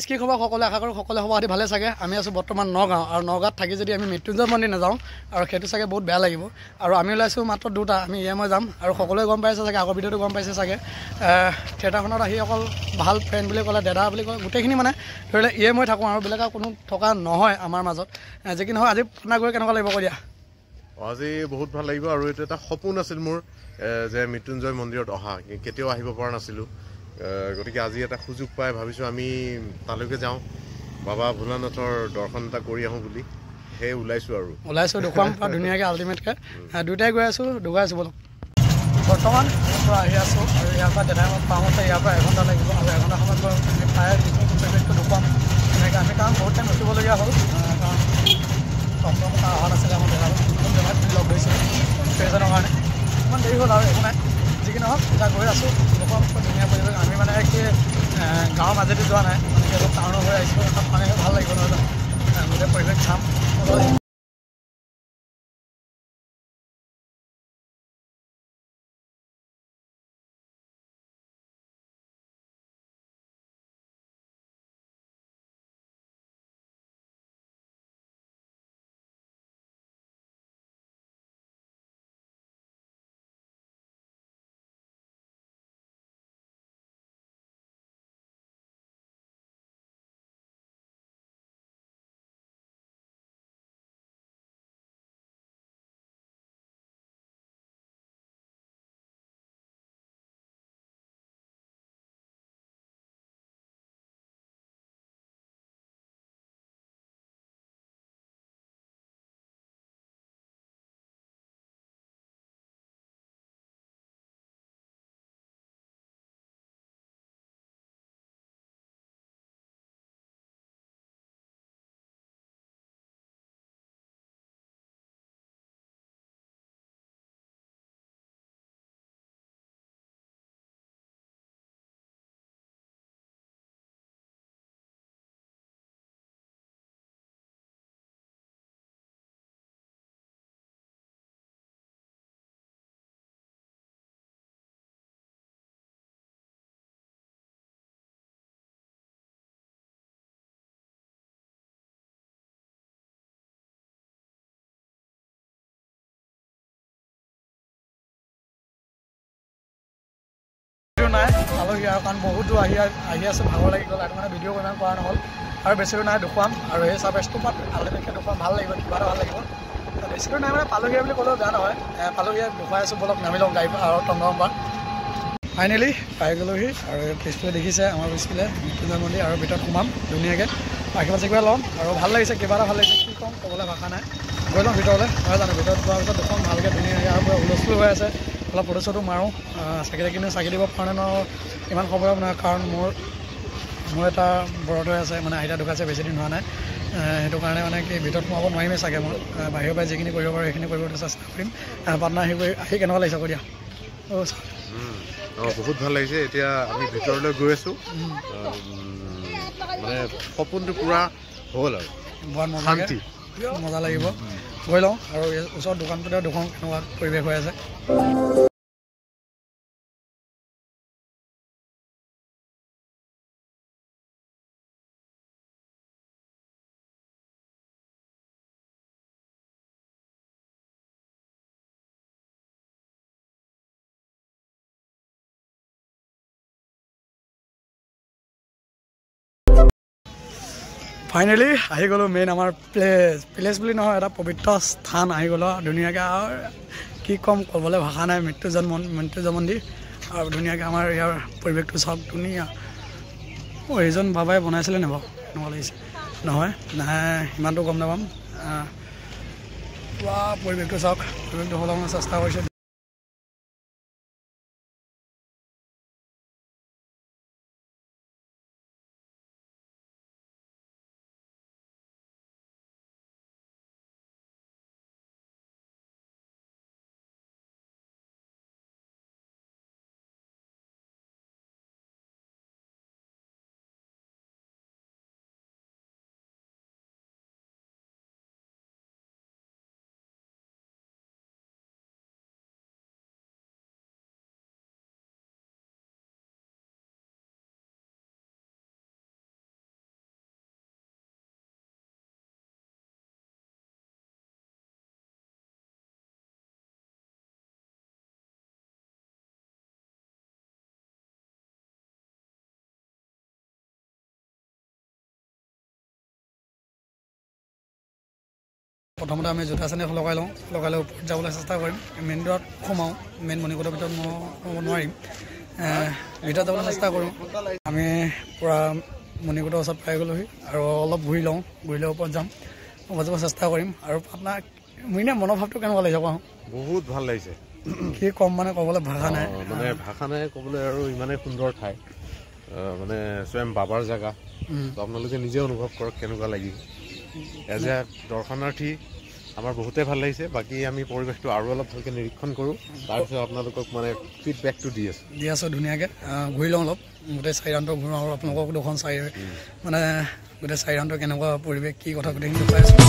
কি খবৰ সকলোৱে আশা কৰোঁ সকলোৱে হ'ব আদি ভালে চাগে আমি আছোঁ বৰ্তমান নগাঁও আৰু নগাঁৱত থাকি যদি আমি মৃত্যুঞ্জয় মন্দিৰ নাযাওঁ আৰু সেইটো চাগে বহুত বেয়া লাগিব আৰু আমি ওলাইছোঁ মাত্ৰ দুটা আমি মই যাম আৰু সকলোৱে গম পাইছে চাগে আগৰ ভিডিঅ'টো গম পাইছে চাগে থিয়েটাৰখনত আহি অকল ভাল ফ্ৰেণ্ড বুলি ক'লে দাদা বুলি কয় গোটেইখিনি মানে ধৰি লওক মই থাকোঁ আৰু বেলেগ কোনো থকা নহয় আমাৰ মাজত যি কি নহয় আজি আপোনাৰ গৈ কেনেকুৱা লাগিব কৈ দিয়া আজি বহুত ভাল লাগিব আৰু এইটো এটা সপোন আছিল মোৰ যে মৃত্যুঞ্জয় মন্দিৰত অহা কেতিয়াও আহিব পৰা নাছিলোঁ গতিকে আজি এটা সুযোগ পাই ভাবিছোঁ আমি তালৈকে যাওঁ বাবা ভোলানাথৰ দৰ্শন এটা কৰি আহোঁ বুলি সেই ওলাইছোঁ দেখুৱাম ধুনীয়াকৈ আল্টিমেটকৈ দুয়োটাই গৈ আছোঁ দুগাই আছোঁ বলক বৰ্তমান ইয়াৰ পৰা আহি আছোঁ আৰু ইয়াৰ পৰা দেদাই মই পাওঁতে ইয়াৰ পৰা এঘণ্টা লাগিব আৰু এঘণ্টা সময়ত গৈ আমি প্ৰায় পৰিৱেশটো দেখুৱাম এনেকৈ আমি কাৰণ বহুত টাইম ৰখিবলগীয়া হ'ল কাৰণ টমটম অহা নাছিলে আমাৰ দেদাই জেগাত লগ ধৰিছিলোঁ সেইজনৰ কাৰণে ইমান দেৰি হ'ল আৰু একো নাই যি কি নহওক এতিয়া গৈ আছোঁ দেখুৱাম ধুনীয়া পৰিৱেশ আমি মানে কি গাঁৱৰ মাজেদি যোৱা নাই মানে অলপ টাউনৰ হৈ আহিছোঁ তাত মানে ভাল লাগিব নহয় গোটেই পৰিৱেশ চাম নাই আলহী আৰু কাৰণ বহুত দূৰ আহি আছে ভাগৰ লাগি গ'ল আৰু মানে ভিডিঅ' ইমান কৰা নহ'ল আৰু বেছি দূৰ নাই দেখুৱাম আৰু এই চাৰ্ভেচটো আল্টিমেটকৈ দেখুৱাম ভাল লাগিব কিবা এটা ভাল লাগিব বেছি দূৰ নাই মানে পালহীয়া বুলি ক'লেও বেয়া নহয় পালহীয়া দেখুৱাই আছোঁ বলক নামি লওঁ গাড়ী আৰু টমটমৰ পৰা ফাইনেলি পাই গ'লোহি আৰু পিছফালে দেখিছে আমাৰ পিছফালে মৃত্যুঞ্জয় মন্দিৰ আৰু ভিতৰত সোমাম ধুনীয়াকৈ আশীৰ্বাদ চাকিবাদ ল'ম আৰু ভাল লাগিছে কিবা এটা ভাল লাগিছে কি ক'ম ক'বলৈ ভাষা নাই গৈ লওঁ ভিতৰলৈ নহয় জানো ভিতৰত যোৱাৰ পিছত দেখুৱাম ভালকৈ ধুনীয়াকৈ আৰু পুৰা হুলস্থুল হৈ আছে অলপ ফটো চটো মাৰোঁ চাকি দিব পৰা নাই ইমান খবৰ নহয় কাৰণ মোৰ এটা ব্ৰত হৈ আছে মানে আইতা ঢুকাইছে বেছিদিন হোৱা নাই সেইটো কাৰণে মানে কি ভিতৰত সোমাব নোৱাৰিমেই চাগে মই বাহিৰৰ পৰাই যিখিনি কৰিব পাৰোঁ সেইখিনি কৰিবলৈ চেষ্টা কৰিম পাটনা আহি কেনেকুৱা লাগিছে কৈ দিয়া বহুত ভাল লাগিছে এতিয়া আমি ভিতৰলৈ গৈ আছোঁ মানে সপোনটো পূৰা হ'ল আৰু বৰ মজা লাগিব গৈ লওঁ আৰু ওচৰত দোকানটোতে দেখুৱাওঁ কেনেকুৱা পৰিৱেশ হৈ আছে ফাইনেলি আহি গ'লোঁ মেইন আমাৰ প্লেচ বুলি নহয় এটা পবিত্ৰ স্থান আহি গ'লোঁ ধুনীয়াকৈ আৰু কি ক'ম ক'বলৈ ভাষা নাই মৃত্যুঞ্জয় মন্দিৰ আৰু ধুনীয়াকৈ আমাৰ ইয়াৰ পৰিৱেশটো চাওক ধুনীয়া এইজন বাবাই বনাইছিলে নে বাৰু এনেকুৱা লাগিছে নহয় নাই ইমানটো গম নাপাম পুৰা পৰিৱেশটো চাওক পৰিৱেশটো সলাবলৈ চেষ্টা কৰিছে প্ৰথমতে আমি জোতা চেনেল লগাই লওঁ লগাই লৈ ওপৰত যাবলৈ চেষ্টা কৰিম মেইন ডোৰত সোমাওঁ মেইন মণিকোটৰ ভিতৰত সোমাব নোৱাৰিম ভিতৰত যাবলৈ চেষ্টা কৰোঁ আমি পূৰা মণিকোটৰ ওচৰত পাই গ'লোহি আৰু অলপ ঘূৰি লওঁ ঘূৰি লৈ ওপৰত যাম ওপৰত যাব চেষ্টা কৰিম আৰু আপোনাৰ মোৰ এনে মনোভাৱটো কেনেকুৱা লাগিছে কোৱা বহুত ভাল লাগিছে কি ক'ম মানে ক'বলৈ ভাষা নাই মানে ভাষা নাই ক'বলৈ আৰু ইমানেই সুন্দৰ ঠাই মানে স্বয়ং বাবাৰ জেগা আপোনালোকে নিজে অনুভৱ কৰক কেনেকুৱা লাগিব এজ এ দৰ্শনাৰ্থী আমাৰ বহুতেই ভাল লাগিছে বাকী আমি পৰিৱেশটো আৰু অলপ ভালকৈ নিৰীক্ষণ কৰোঁ তাৰপিছত আপোনালোকক মানে ফিডবেকটো দি আছোঁ ধুনীয়াকৈ ঘূৰি লওঁ অলপ গোটেই চাৰিৰাউণ্ডটো ঘূৰাওঁ আৰু আপোনালোকক দুখন চাৰি মানে গোটেই চাৰিৰাউণ্ডটো কেনেকুৱা পৰিৱেশ কি কথা গোটেইখিনি দেখুৱাই আছোঁ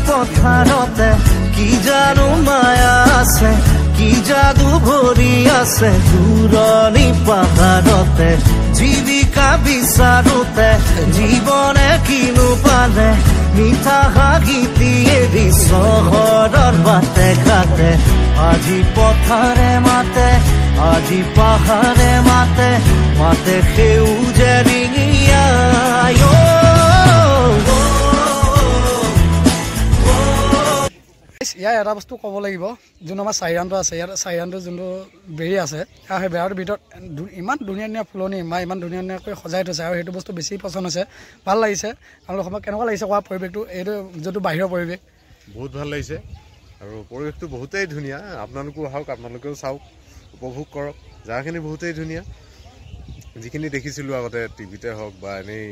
পথাৰতে কি জানো মায়া আছে কি যাদু ভৰি আছে দূৰণি পাহাৰতে জীৱিকা বিচাৰোতে জীৱনে কিনো পালে মিঠা হাঁহি এৰি চহৰৰ বাটে ঘাটে আজি পথাৰে মাতে আজি পাহাৰে মাতে মাতে সেউজে ৰিঙিয়া ইয়াৰ এটা বস্তু ক'ব লাগিব যোনটো আমাৰ চাৰিৰাউণ্ডটো আছে ইয়াত চাৰিৰাউণ্ডটো যোনটো বেৰি আছে আৰু সেই বেৰাটোৰ ভিতৰত ইমান ধুনীয়া ধুনীয়া ফুলনি ইমান ধুনীয়া ধুনীয়াকৈ সজাই থৈছে আৰু সেইটো বস্তু বেছি পচন্দ হৈছে ভাল লাগিছে আপোনালোকৰ সময়ত কেনেকুৱা লাগিছে কোৱা পৰিৱেশটো এইটো যোনটো বাহিৰৰ পৰিৱেশ বহুত ভাল লাগিছে আৰু পৰিৱেশটো বহুতেই ধুনীয়া আপোনালোকো আহক আপোনালোকেও চাওক উপভোগ কৰক জেগাখিনি বহুতেই ধুনীয়া যিখিনি দেখিছিলোঁ আগতে টিভিতে হওক বা এনেই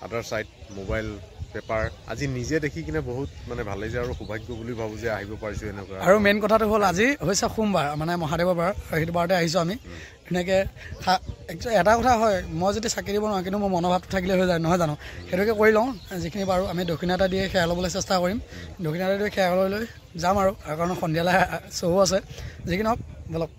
আদাৰ ছাইড মোবাইল পেপাৰ আজি নিজে দেখি কিনে বহুত মানে ভাল লাগিছে আৰু সৌভাগ্য বুলি ভাবোঁ যে আহিব পাৰিছোঁ এনেকুৱা আৰু মেইন কথাটো হ'ল আজি হৈছে সোমবাৰ মানে মহাদেৱৰ বাৰ আৰু সেইটো বাৰতে আহিছোঁ আমি ধুনীয়াকৈ এটা কথা হয় মই যদি চাকি দিব নোৱাৰোঁ কিন্তু মোৰ মনোভাৱটো থাকিলে হৈ যায় নহয় জানো সেইটোকে কৰি লওঁ যিখিনি পাৰোঁ আমি দক্ষিণা এটা দিয়ে সেৱা ল'বলৈ চেষ্টা কৰিম দক্ষিণা এটা দিয়ে সেৱা লৈ যাম আৰু কাৰণ সন্ধিয়ালৈ শ্ব' আছে যিকি নহওক বলক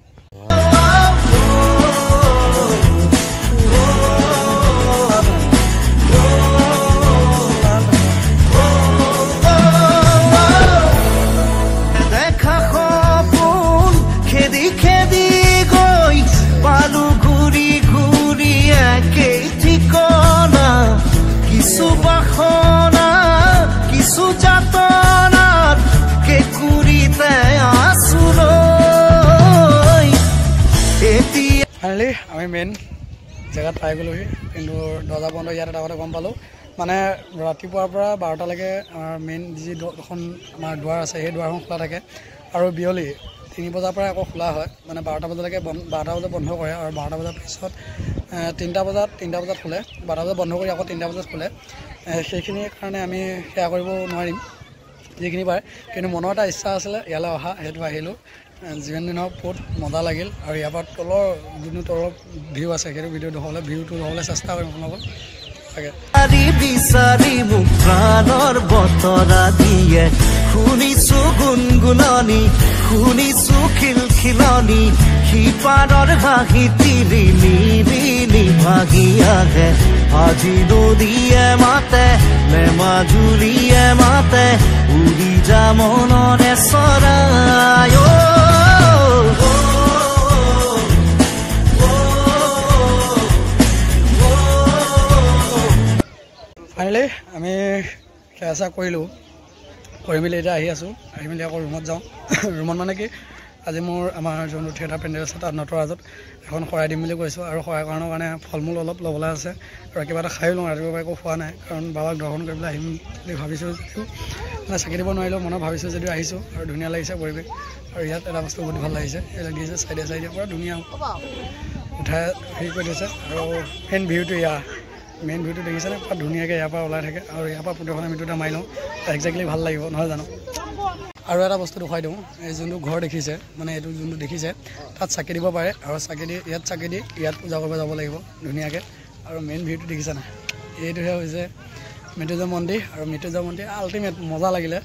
ফাইনেলি আমি মেইন জেগাত পাই গ'লোহি কিন্তু দৰ্জা বন্ধ ইয়াত এটা কথা গম পালোঁ মানে ৰাতিপুৱাৰ পৰা 12টালৈকে আমাৰ মেইন যি এখন আমাৰ দুৱাৰ আছে সেই দুৱাৰখন খোলা থাকে আৰু বিয়লি 3 বজাৰ পৰা আকৌ খোলা হয় মানে 12টা বজালৈকে 12টা বজাত বন্ধ কৰে আৰু 12টা বজাৰ পিছত 3টা বজাত খোলে 12টা বজাত বন্ধ কৰি আকৌ 3টা বজাত খোলে সেইখিনিৰ কাৰণে আমি সেয়া কৰিব নোৱাৰিম যিখিনি পাৰে কিন্তু মনৰ এটা ইচ্ছা আছিলে ইয়ালৈ অহা সেইটো আহিলোঁ যিমান দিন হওক বহুত মজা লাগিল আৰু ইয়াৰ পৰা তলৰ যোনটো তলৰ ভিউ আছে সেইটো ভিউটো হ'বলৈ চেষ্টা কৰিম আপোনালোকক বিচাৰি মোক প্ৰাণৰ বতৰা দিয়ে শুনিছো গুণগুণনি শুনিছো খিলখিলনি সিপাৰৰ হাঁহি তিৰি নিৰি ভাগি আহে আজি নদীয়ে মাতে নে মাজুলীয়ে মাতে উৰি যা মনৰে চৰাই ফাইনেলি আমি সেয়া চেয়া কৰিলোঁ কৰি মেলি এতিয়া আহি আছোঁ আহি মেলি আকৌ ৰুমত যাওঁ ৰুমত মানে কি আজি আমাৰ যোনটো থিয়েটাৰ পেণ্ডেল আছে তাত নটৰাজত এখন শৰাই দিম বুলি কৈছোঁ আৰু শৰাই কৰাৰ কাৰণে ফল মূল অলপ ল'বলৈ আছে আৰু কিবা এটা খাই লওঁ ৰাতিপুৱাৰ পৰা একো খোৱা নাই কাৰণ বাবাক দৰ্শন কৰি পেলাই আহিম বুলি ভাবিছোঁ যদিও মানে চাকি দিব নোৱাৰিলেও মনত ভাবিছোঁ যদিও আহিছোঁ আৰু ধুনীয়া লাগিছে পৰিৱেশ আৰু ইয়াত এটা বস্তু বহুত ভাল লাগিছে এইবিলাক দিছে চাইডে পৰা ধুনীয়া উঠাই হেৰি কৰি দিছে আৰু মেইন ভিউটো দেখিছেনে পুৰা ধুনীয়াকৈ ইয়াৰ পৰা ওলাই থাকে আৰু ইয়াৰ পৰা প্ৰতিখন আমি দুটা মাৰি লওঁ একজেক্টলি ভাল লাগিব নহয় জানো আৰু এটা বস্তু দেখুৱাই দিওঁ এই যোনটো ঘৰ দেখিছে মানে এইটো যোনটো দেখিছে তাত চাকি দিব পাৰে আৰু চাকি দি ইয়াত পূজা কৰিব যাব লাগিব ধুনীয়াকৈ আৰু মেইন ভিউটো দেখিছে না এইটোহে হৈছে মৃত্যুঞ্জয় মন্দিৰ আৰু মৃত্যুঞ্জয় মন্দিৰ আল্টিমেট মজা লাগিলে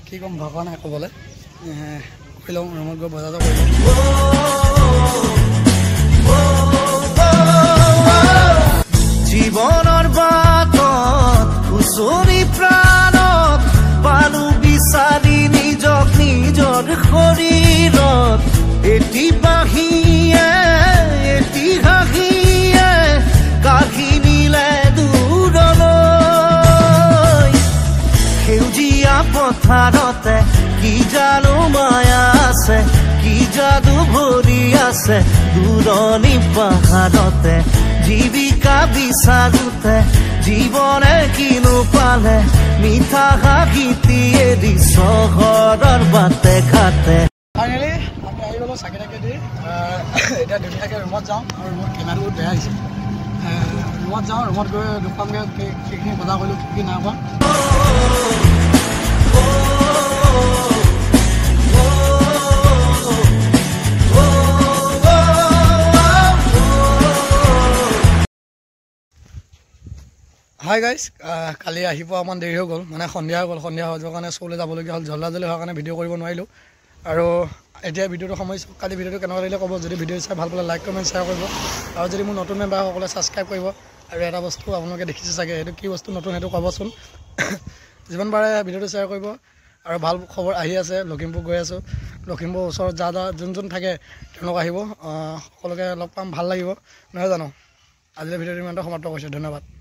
কি ক'ম ভাষা নাই ক'বলৈ গৈ লওঁ ৰুমত গৈ বজাৰ কৰি লওঁ জীৱনৰ বাটত খুচৰি প্ৰাণত পালো বিচাৰি নিজক নিজৰ শৰীৰত এটি বাহিয়ে এটি হাঁহিয়ে কাঢ়ি নিলে দূৰলৈ সেউজীয়া পথাৰতে কি জানো মায়া আছে কি যাদু ভৰি আছে দূৰণি পাহাৰতে জীৱিকা বিচাৰোতে জীৱনে কিনো পালে মিঠা হাঁহিটি এৰি চহৰৰ বাটে ঘাটে ফাইনেলি আমি আহি গ'লোঁ চাকি তাকি দি এতিয়া ধুনীয়াকৈ ৰুমত যাওঁ আৰু ৰুমত কেমেৰাটো বহুত বেয়া আহিছে ৰুমত যাওঁ ৰুমত গৈ দেখুৱামগৈ সেইখিনি বজাৰ কৰিলোঁ কি নাই কোৱা হাই গাইজ কালি আহি পোৱা অকণমান দেৰি হৈ গ'ল মানে সন্ধিয়া হৈ গ'ল সন্ধিয়া হৈ যোৱাৰ কাৰণে শ্ব'লৈ যাবলগীয়া হ'ল জল্দি হোৱাৰ কাৰণে ভিডিঅ' কৰিব নোৱাৰিলোঁ আৰু এতিয়া ভিডিঅ'টো সামৰিছোঁ কালি ভিডিঅ'টো কেনেকুৱা লাগিলে ক'ব যদি ভিডিঅ' চাই ভাল পালে লাইক কমেণ্ট শ্বেয়াৰ কৰিব আৰু যদি মোৰ নতুন মেম্বাৰসকলে ছাবস্ক্ৰাইব কৰিব আৰু এটা বস্তু আপোনালোকে দেখিছে চাগে সেইটো কি বস্তু নতুন সেইটো ক'বচোন যিমান পাৰে ভিডিঅ'টো শ্বেয়াৰ কৰিব আৰু ভাল খবৰ আহি আছে লখিমপুৰ গৈ আছোঁ লখিমপুৰ ওচৰত যোন থাকে তেওঁলোক আহিব সকলোকে লগ পাম ভাল লাগিব নহয় জানো আজিলৈ ভিডিঅ'টো ইমানটা সমাপ্ত কৰিছোঁ ধন্যবাদ